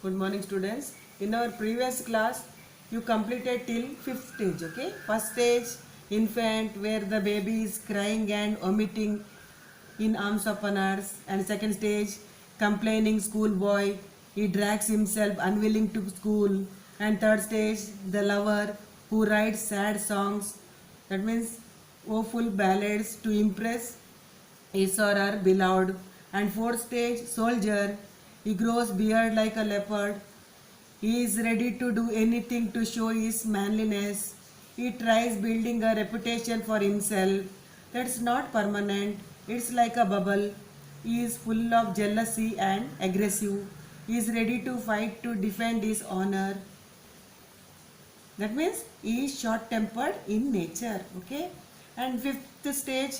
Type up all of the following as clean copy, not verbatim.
Good morning, students. In our previous class, you completed till fifth stage. Okay, first stage, infant, where the baby is crying and vomiting in arms of a nurse, and second stage, complaining schoolboy, he drags himself unwilling to school, and third stage, the lover who writes sad songs, that means woeful ballads to impress his or her beloved. And fourth stage, soldier, he grows beard like a leopard. He is ready to do anything to show his manliness. He tries building a reputation for himself. That's not permanent. It's like a bubble. He is full of jealousy and aggressive. He is ready to fight to defend his honor. That means he is short tempered in nature. Okay. And fifth stage,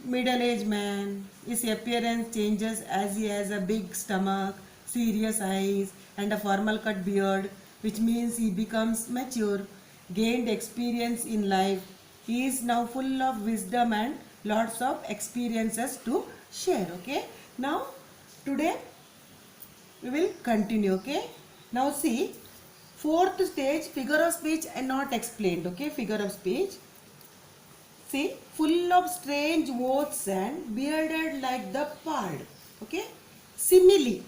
middle-aged man. His appearance changes as he has a big stomach, serious eyes, and a formal cut beard, which means he becomes mature, gained experience in life. He is now full of wisdom and lots of experiences to share. Okay. Now, today we will continue. Okay. Now, see, fourth stage, figure of speech and not explained. Okay. Figure of speech. See, full of strange oaths and bearded like the pard. Okay. Simile.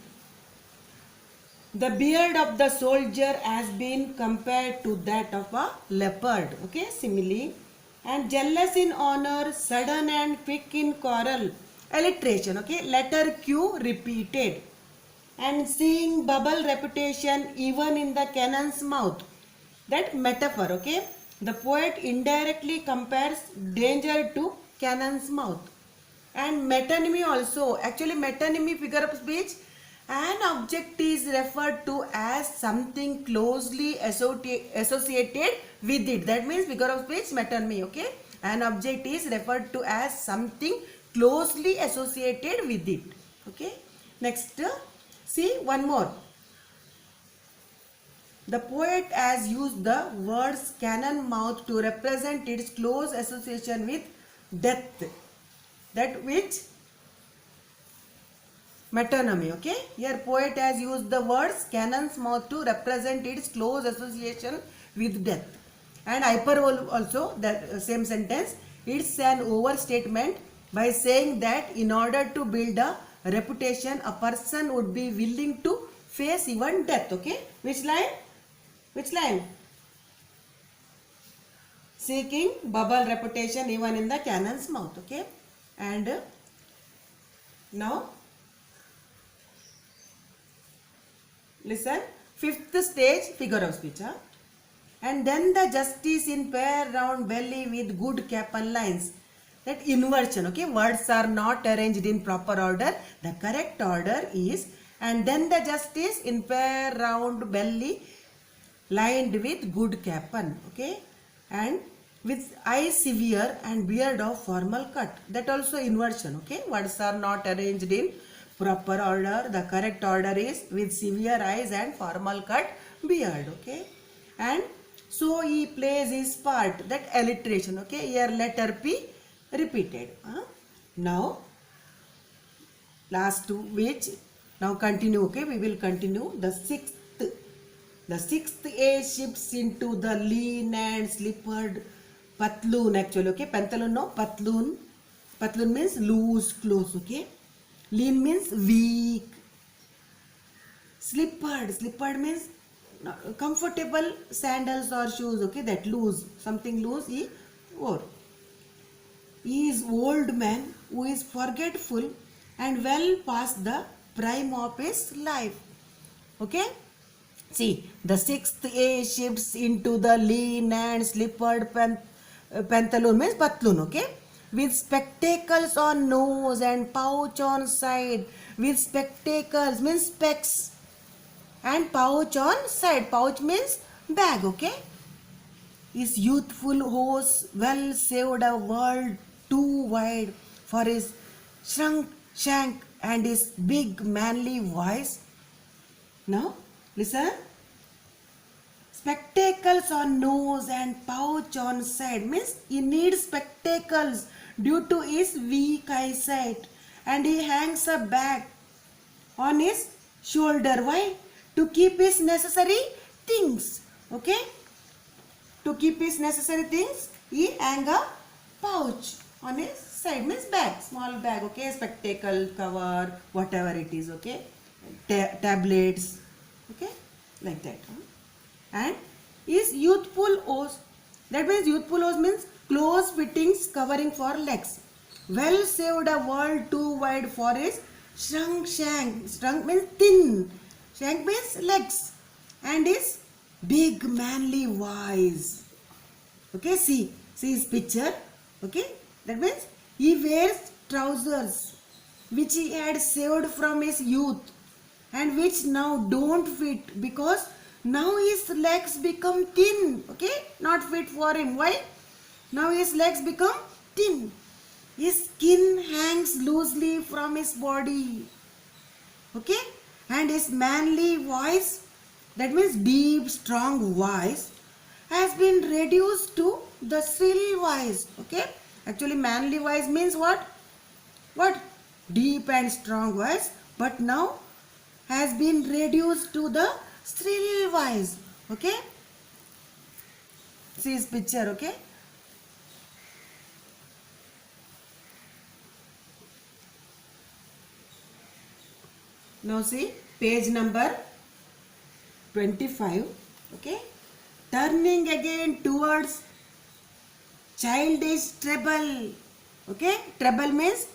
The beard of the soldier has been compared to that of a leopard. Okay. Simile. And jealous in honor, sudden and quick in quarrel. Alliteration. Okay. Letter Q repeated. And seeing bubble reputation even in the cannon's mouth. That metaphor. Okay. The poet indirectly compares danger to cannon's mouth. And metonymy also. Actually, metonymy, figure of speech, an object is referred to as something closely associated with it. That means figure of speech, metonymy. Okay. An object is referred to as something closely associated with it. Okay. Next, see one more. The poet has used the words cannon mouth to represent its close association with death. That which metonymy. Okay. Here poet has used the words cannon's mouth to represent its close association with death. And hyperbole also, that same sentence. It's an overstatement by saying that in order to build a reputation, a person would be willing to face even death. Okay. Which line? Which line? Seeking bubble reputation even in the cannon's mouth. Okay. And now listen. Fifth stage, figure of speech. And then the justice in pair round belly with good cap and lines. That inversion. Okay. Words are not arranged in proper order. The correct order is and then the justice in pair round belly lined with good capon. Okay. And with eyes severe and beard of formal cut. That also inversion. Okay. Words are not arranged in proper order. The correct order is with severe eyes and formal cut beard. Okay. And so he plays his part. That alliteration. Okay. Here letter P repeated. Now last two which now continue. Okay. We will continue the sixth. The sixth A shifts into the lean and slippered patloon actually. Okay. Pantaloon, no. Patloon. Patloon means loose clothes. Okay. Lean means weak. Slippered. Slippered means comfortable sandals or shoes. Okay. That loose. Something loose he wore. He is old man who is forgetful and well past the prime of his life. Okay. See, the sixth A shifts into the lean and slippered pantaloon means patloon. Okay. With spectacles on nose and pouch on side. With spectacles means specs. And pouch on side. Pouch means bag. Okay. His youthful horse well saved a world too wide for his shrunk shank and his big manly voice. Now, listen. Spectacles on nose and pouch on side means he needs spectacles due to his weak eyesight and he hangs a bag on his shoulder. Why? to keep his necessary things. Okay, to keep his necessary things, he hang a pouch on his side, means bag, small bag. Okay, spectacle, cover, whatever it is. Okay, tablets. Okay, like that. And is youthful hose. That means youthful hose means close fittings covering for legs. Well saved a world too wide for his shrunk shank. Shrunk means thin. Shank means legs. And is big manly wise. Okay, see his picture. Okay, that means he wears trousers which he had saved from his youth and which now don't fit because now his legs become thin. Okay, not fit for him. Why? Now his legs become thin. His skin hangs loosely from his body. Okay, and his manly voice, that means deep strong voice, has been reduced to the shrill voice. Okay, actually manly voice means what deep and strong voice, but now has been reduced to the shrill voice. Okay, see his picture. Okay, now see page number 25. Okay, turning again towards childish treble. Okay, treble means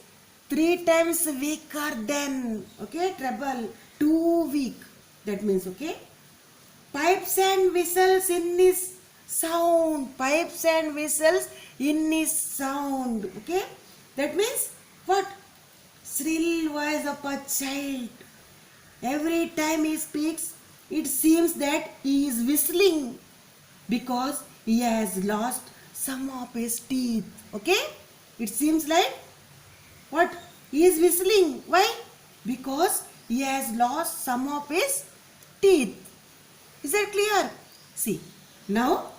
3 times weaker than. Okay, treble, too weak, that means. Okay, pipes and whistles in his sound. Pipes and whistles in his sound. Okay, that means what? Shrill voice of a child. Every time he speaks, it seems that he is whistling because he has lost some of his teeth. Okay, it seems like what? He is whistling. Why? Because he has lost some of his teeth. Is that clear? See, now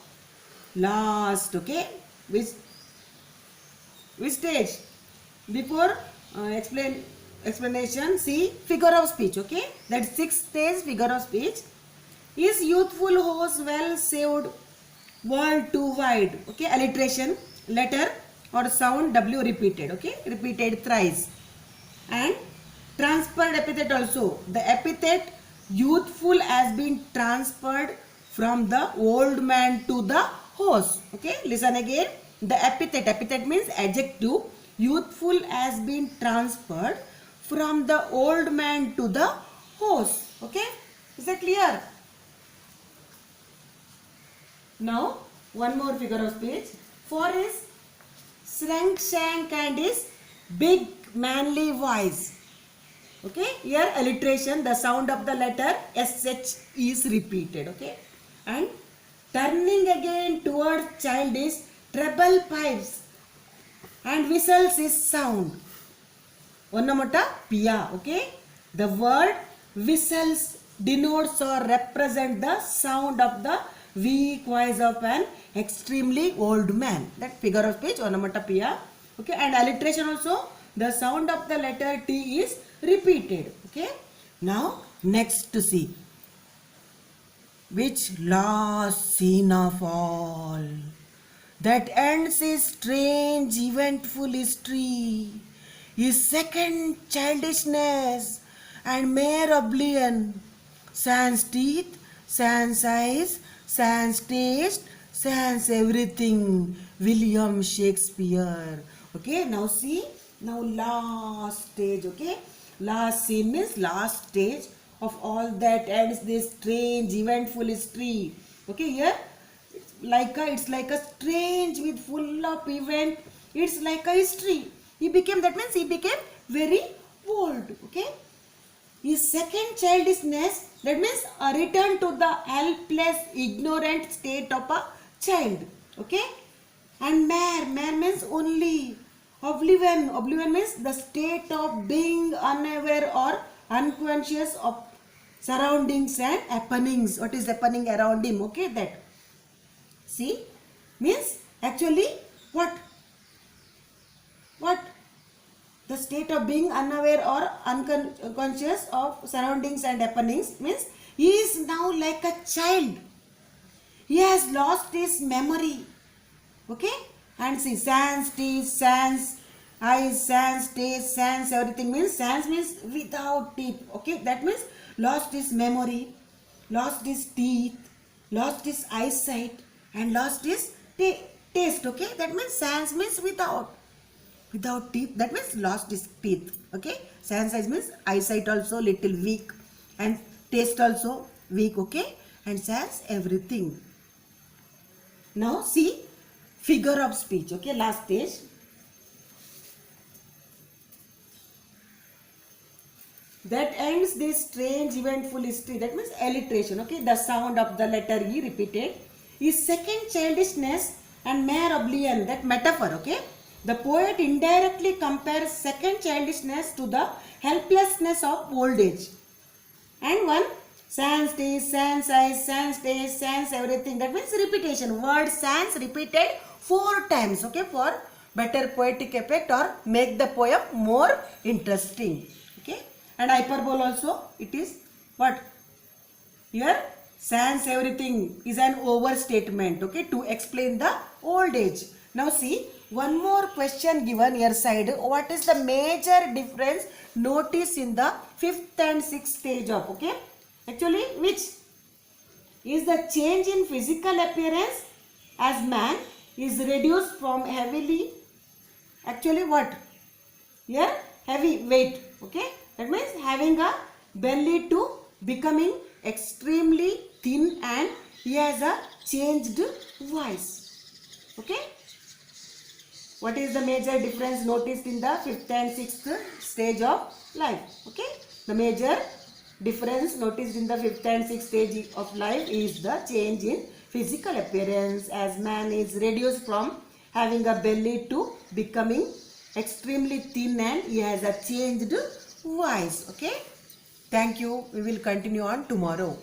last. Okay, which stage? Before explanation, see figure of speech. Okay, that 6th stage, figure of speech. Is youthful horse well saved world too wide. Okay, alliteration, letter or sound W repeated. Okay, repeated thrice. And transferred epithet also. The epithet youthful has been transferred from the old man to the horse. Okay, listen again. The epithet means adjective. Youthful has been transferred from the old man to the horse. Okay, is that clear? Now one more figure of speech. For his shrunk shank and his big manly voice. Okay, here alliteration, the sound of the letter SH is repeated. Okay, and turning again towards childish treble pipes and whistles is sound. Onnamata pia. Okay, the word whistles denotes or represent the sound of the weak voice of an extremely old man. That figure of speech, onnamata pia. Okay, and alliteration also, the sound of the letter T is repeated. Okay, now next to see which last scene of all that ends his strange eventful history, his second childishness and mere oblivion, sans teeth, sans eyes, sans taste, sans everything, William Shakespeare. Okay, now see, now last stage. Okay, last scene means last stage of all that ends this strange eventful history. Okay, here it's like a strange with full of event. It's like a history. He became, that means he became very old. Okay, his second childishness, that means a return to the helpless ignorant state of a child. Okay, and mere means only. Oblivion means the state of being unaware or unconscious of surroundings and happenings. What is happening around him? Okay, that. See, means actually what? The state of being unaware or unconscious of surroundings and happenings means he is now like a child. He has lost his memory. Okay, and see, sans, teeth, sans, eyes, sans, taste, sans, everything means sans means without teeth. Okay, that means lost his memory, lost his teeth, lost his eyesight, and lost his taste. Okay, that means sans means without teeth. That means lost his teeth. Okay, sans eyes means eyesight also little weak, and taste also weak. Okay, and sans everything. Now see figure of speech. Okay, last stage. That ends this strange eventful history. That means alliteration. Okay, the sound of the letter E repeated is second childishness and mere oblivion. That metaphor. Okay, the poet indirectly compares second childishness to the helplessness of old age. And one, sans taste, sans eyes, sans taste, sans everything. That means repetition. Word sans repeated 4 times. Okay, for better poetic effect or make the poem more interesting. Okay, and hyperbole also, it is what? Here, sans everything is an overstatement. Okay, to explain the old age. Now see, one more question given here side. What is the major difference notice in the 5th and 6th stage of? Okay, actually which is the change in physical appearance as man is reduced from heavily, actually what? Here heavy weight. Okay, that means having a belly to becoming extremely thin, and he has a changed voice. Okay, what is the major difference noticed in the 5th and 6th stage of life? Okay, the major difference noticed in the 5th and 6th stage of life is the change in physical appearance as man is reduced from having a belly to becoming extremely thin, and he has a changed voice. Okay, thank you. We will continue on tomorrow.